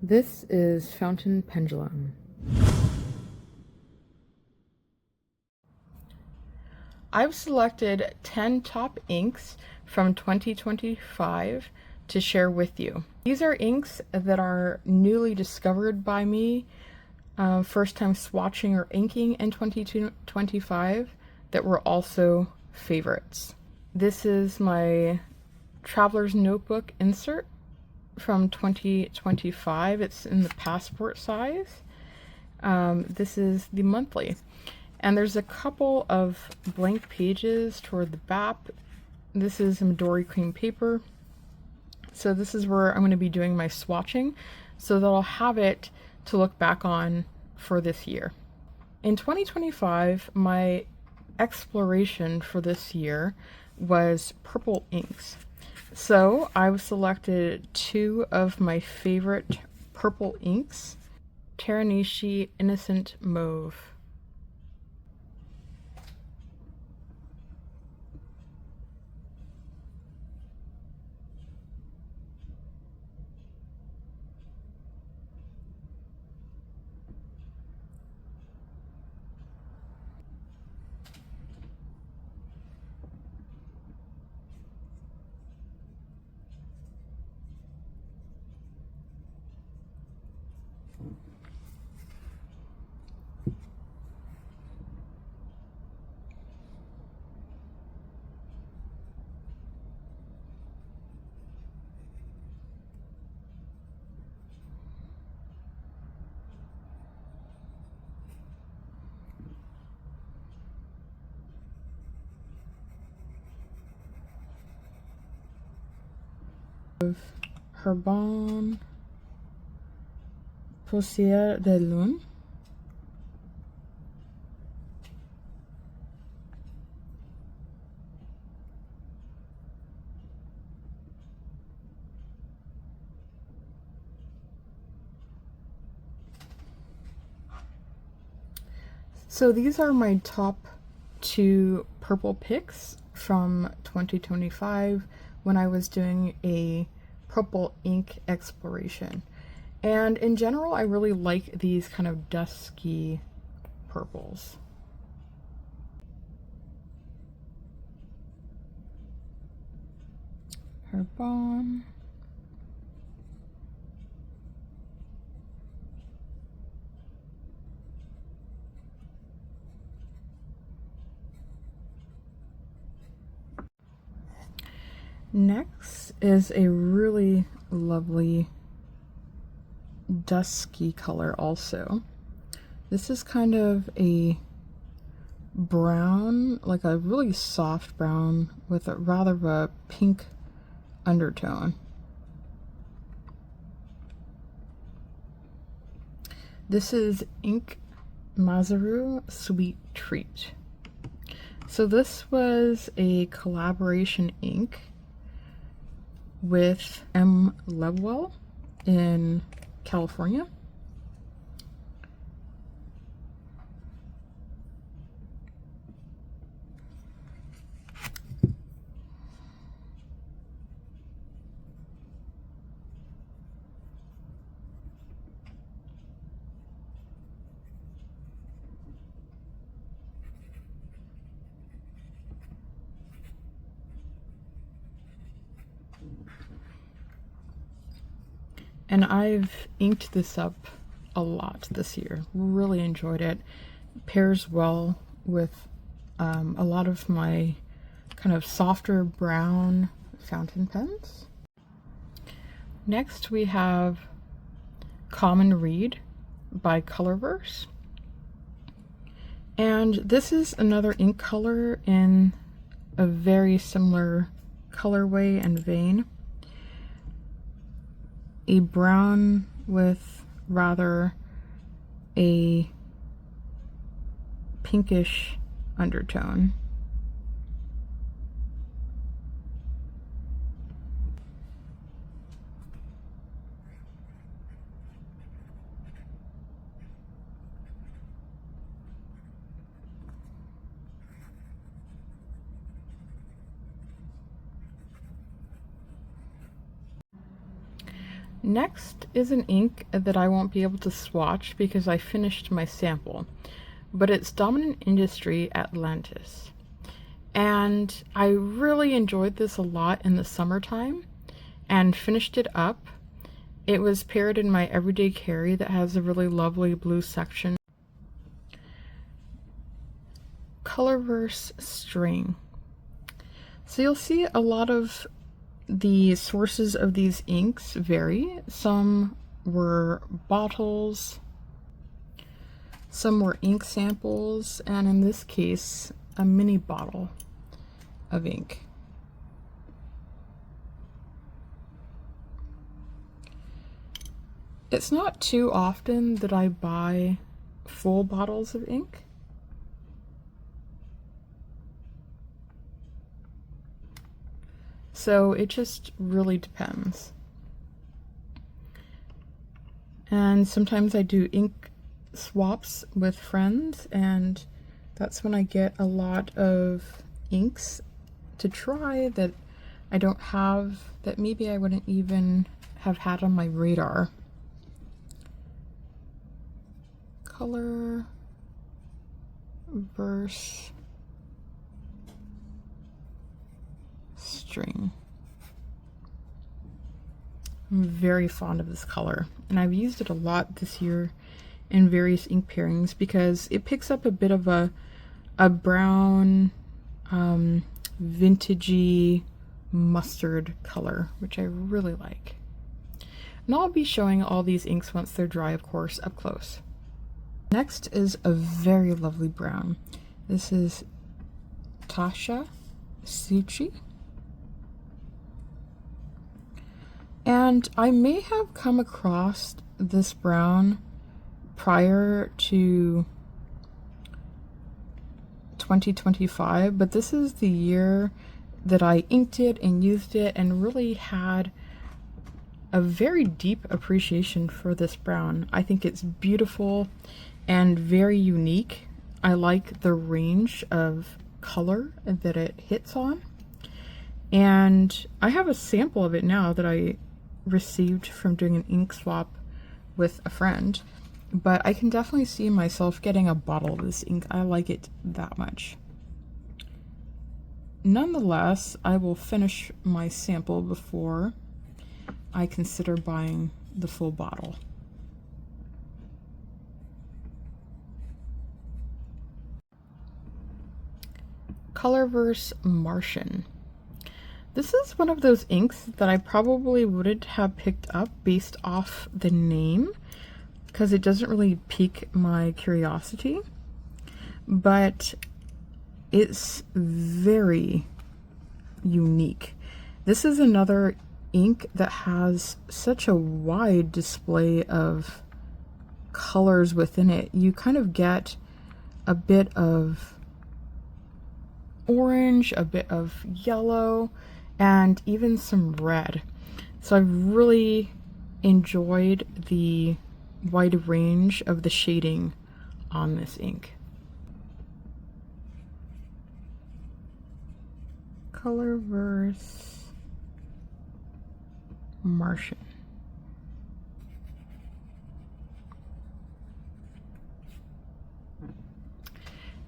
This is Fountain Pendulum. I've selected 10 top inks from 2025 to share with you. These are inks that are newly discovered by me, first time swatching or inking in 2025, that were also favorites. This is my Traveler's Notebook insert from 2025. It's in the passport size. This is the monthly. And there's a couple of blank pages toward the back. This is Midori cream paper. So this is where I'm going to be doing my swatching, so that I'll have it to look back on for this year. In 2025, my exploration for this year was purple inks. So I've selected 2 of my favorite purple inks, Teranishi Innocent Mauve. Herbin, Poussiere de Lune. So these are my top 2 purple picks from 2025 when I was doing a purple ink exploration. And in general, I really like these kind of dusky purples. Herbin. Next is a really lovely dusky color also. This is kind of a brown, like a really soft brown with a rather of a pink undertone. This is Ink Mazeru Sweet Treat. So this was a collaboration ink with M. Levwell in California. And I've inked this up a lot this year. Really enjoyed it. Pairs well with a lot of my kind of softer brown fountain pens. Next we have Common Reed by Colorverse. And this is another ink color in a very similar colorway and vein. A brown with rather a pinkish undertone. Next is an ink that I won't be able to swatch because I finished my sample, but it's Dominant Industry Atlantis. And I really enjoyed this a lot in the summertime and finished it up. It was paired in my everyday carry that has a really lovely blue section. Colorverse String. So you'll see a lot of the sources of these inks vary. Some were bottles, some were ink samples, and in this case, a mini bottle of ink. It's not too often that I buy full bottles of ink. So it just really depends. And sometimes I do ink swaps with friends, and that's when I get a lot of inks to try that I don't have, that maybe I wouldn't even have had on my radar. Colorverse String. I'm very fond of this color, and I've used it a lot this year in various ink pairings because it picks up a bit of a brown, vintagey mustard color, which I really like. And I'll be showing all these inks once they're dry, of course, up close. Next is a very lovely brown. This is Taccia Tsuchi. And I may have come across this brown prior to 2025, but this is the year that I inked it and used it and really had a very deep appreciation for this brown. I think it's beautiful and very unique. I like the range of color that it hits on. And I have a sample of it now that I received from doing an ink swap with a friend, but I can definitely see myself getting a bottle of this ink. I like it that much. Nonetheless, I will finish my sample before I consider buying the full bottle. Colorverse Martian. This is one of those inks that I probably wouldn't have picked up based off the name because it doesn't really pique my curiosity, but it's very unique. This is another ink that has such a wide display of colors within it. You kind of get a bit of orange, a bit of yellow, and even some red. So I've really enjoyed the wide range of the shading on this ink. Colorverse Martian.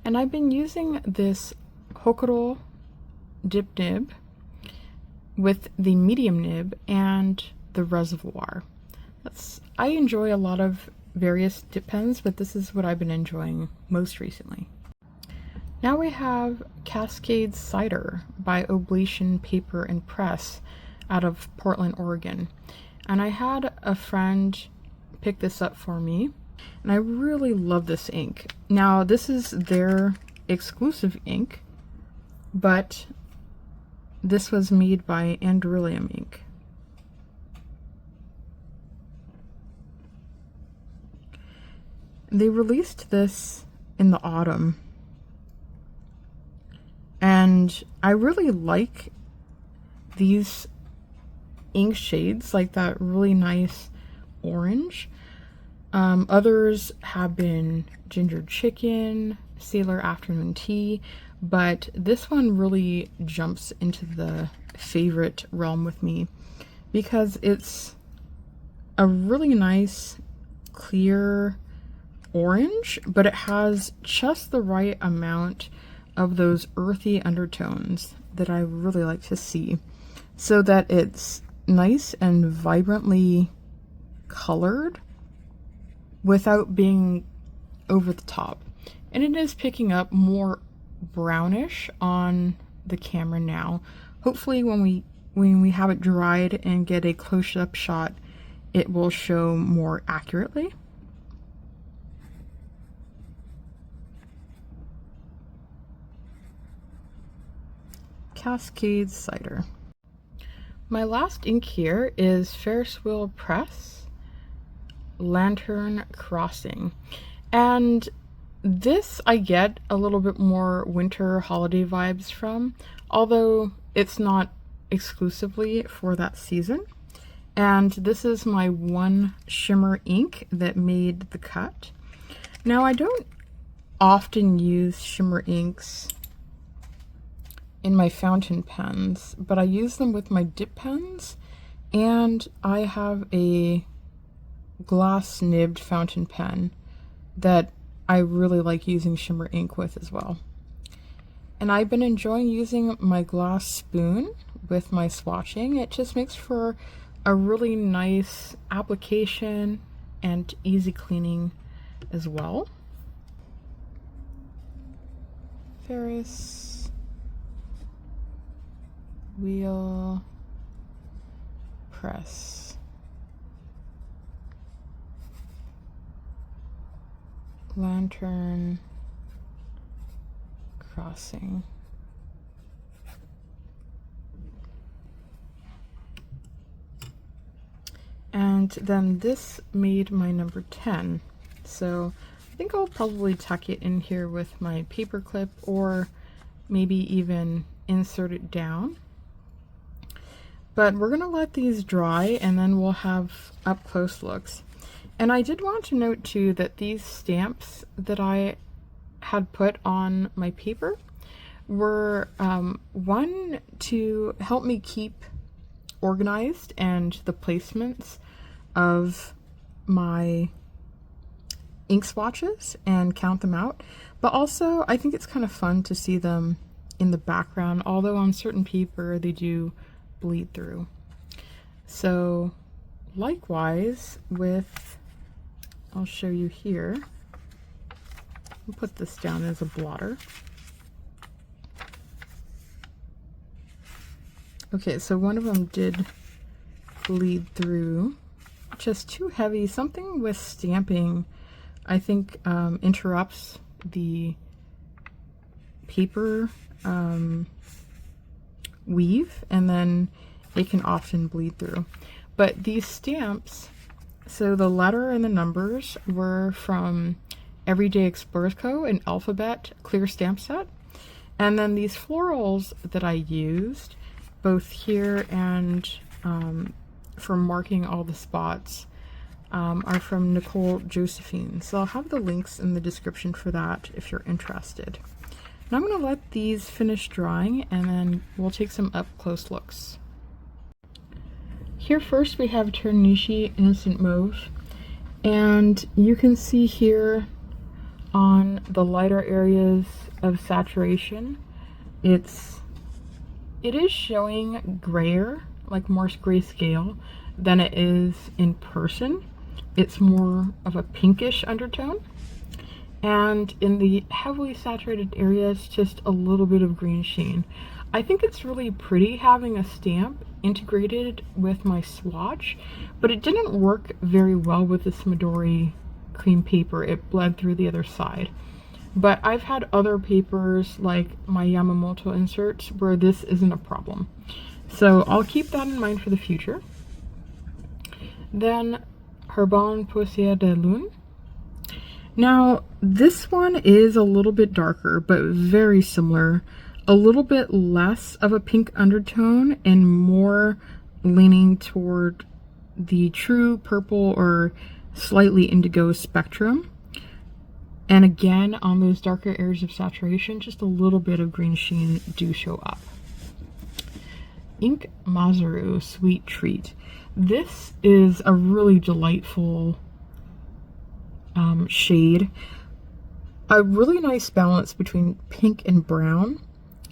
And I've been using this Hokuro dip nib with the medium nib and the reservoir. I enjoy a lot of various dip pens, but this is what I've been enjoying most recently. Now we have Cascade Cider by Oblation Paper and Press out of Portland, Oregon. And I had a friend pick this up for me, and I really love this ink. Now, this is their exclusive ink, but this was made by Andurilium ink. They released this in the autumn, and I really like these ink shades, like that really nice orange. Others have been Ginger Chicken, Sailor Afternoon Tea, but this one really jumps into the favorite realm with me because it's a really nice clear orange, but it has just the right amount of those earthy undertones that I really like to see, so that it's nice and vibrantly colored without being over the top. And it is picking up more brownish on the camera now. Hopefully when we have it dried and get a close-up shot, it will show more accurately. Cascade Cider. My last ink here is Ferris Wheel Press Lantern Crossing, and this I get a little bit more winter holiday vibes from, although it's not exclusively for that season. And this is my one shimmer ink that made the cut. Now, I don't often use shimmer inks in my fountain pens, but I use them with my dip pens, and I have a glass nibbed fountain pen that I really like using shimmer ink with as well. And I've been enjoying using my glass spoon with my swatching. It just makes for a really nice application and easy cleaning as well. Ferris Wheel Press Lantern Crossing. And then this made my number 10. So I think I'll probably tuck it in here with my paper clip, or maybe even insert it down. But we're gonna let these dry and then we'll have up close looks. And I did want to note too that these stamps that I had put on my paper were one to help me keep organized and the placements of my ink swatches and count them out, but also I think it's kind of fun to see them in the background, although on certain paper they do bleed through. So likewise with, I'll show you here, I'll put this down as a blotter. Okay, so one of them did bleed through, just too heavy. Something with stamping, I think, interrupts the paper weave, and then it can often bleed through. But these stamps, so the letter and the numbers were from Everyday Explorers Co., an alphabet clear stamp set. And then these florals that I used, both here and for marking all the spots, are from Nicole Josephine. So I'll have the links in the description for that if you're interested. And I'm going to let these finish drying, and then we'll take some up close looks. Here first we have Teranishi Innocent Mauve, and you can see here on the lighter areas of saturation, it is showing grayer, like more grayscale, than it is in person. It's more of a pinkish undertone. And in the heavily saturated areas, just a little bit of green sheen. I think it's really pretty having a stamp integrated with my swatch, but it didn't work very well with this Midori cream paper. It bled through the other side. But I've had other papers like my Yamamoto inserts where this isn't a problem. So I'll keep that in mind for the future. Then Herbin Poussiere de Lune. Now this one is a little bit darker, but very similar. A little bit less of a pink undertone and more leaning toward the true purple or slightly indigo spectrum. And again, on those darker areas of saturation, just a little bit of green sheen do show up. Ink Mazeru Sweet Treat. This is a really delightful shade. A really nice balance between pink and brown,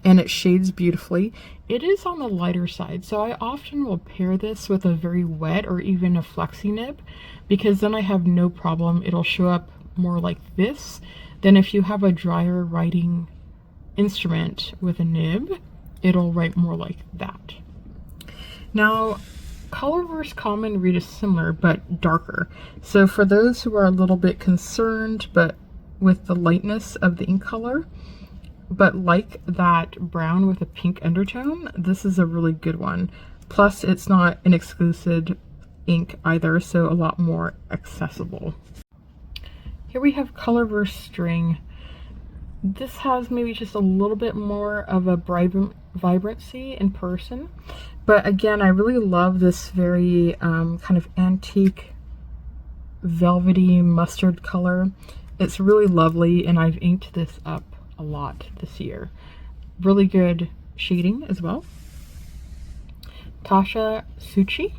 and it shades beautifully. It is on the lighter side, so I often will pair this with a very wet or even a flexi nib, because then I have no problem. It'll show up more like this than if you have a drier writing instrument with a nib. It'll write more like that. Now, Colorverse Common read is similar but darker. So for those who are a little bit concerned but with the lightness of the ink color, but like that brown with a pink undertone, this is a really good one. Plus, it's not an exclusive ink either, so a lot more accessible. Here we have Colorverse String. This has maybe just a little bit more of a vibrancy in person, but again, I really love this very kind of antique velvety mustard color. It's really lovely, and I've inked this up a lot this year. Really good shading as well. Taccia Tsuchi.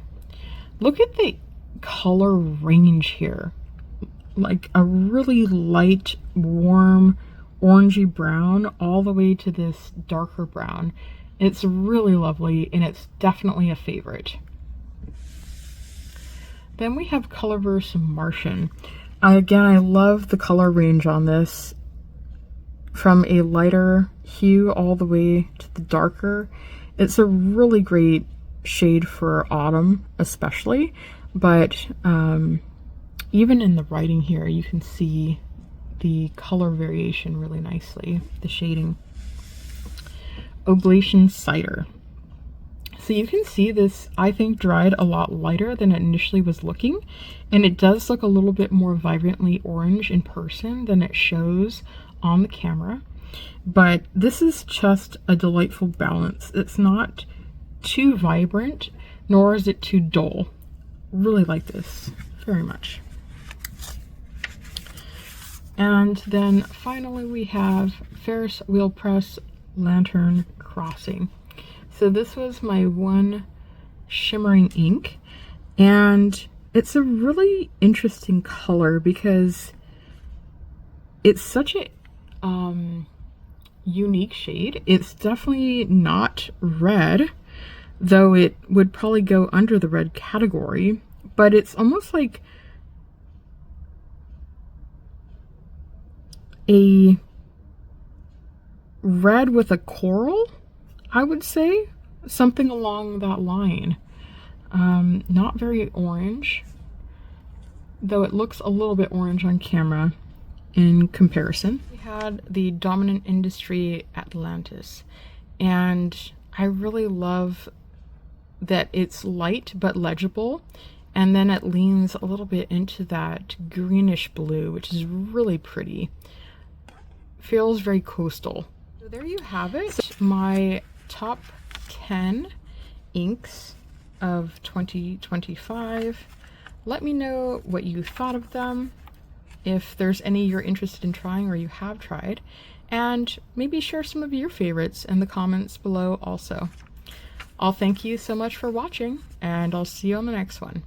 Look at the color range here. Like a really light, warm, orangey brown all the way to this darker brown. It's really lovely, and it's definitely a favorite. Then we have Colorverse Martian. Again, I love the color range on this, from a lighter hue all the way to the darker. It's a really great shade for autumn especially, but even in the writing here you can see the color variation really nicely, the shading. Oblation Cider. So you can see this, I think, dried a lot lighter than it initially was looking, and it does look a little bit more vibrantly orange in person than it shows on the camera. But this is just a delightful balance. It's not too vibrant, nor is it too dull. Really like this very much. And then finally we have Ferris Wheel Press Lantern Crossing. So this was my one shimmering ink, and it's a really interesting color because it's such a unique shade. It's definitely not red, though it would probably go under the red category, but it's almost like a red with a coral, I would say, something along that line. Not very orange, though it looks a little bit orange on camera in comparison. We had the Dominant Industry Atlantis, and I really love that it's light but legible, and then it leans a little bit into that greenish blue, which is really pretty. Feels very coastal. So there you have it, my top 10 inks of 2025. Let me know what you thought of them, if there's any you're interested in trying or you have tried, and maybe share some of your favorites in the comments below also. I'll thank you so much for watching, and I'll see you on the next one.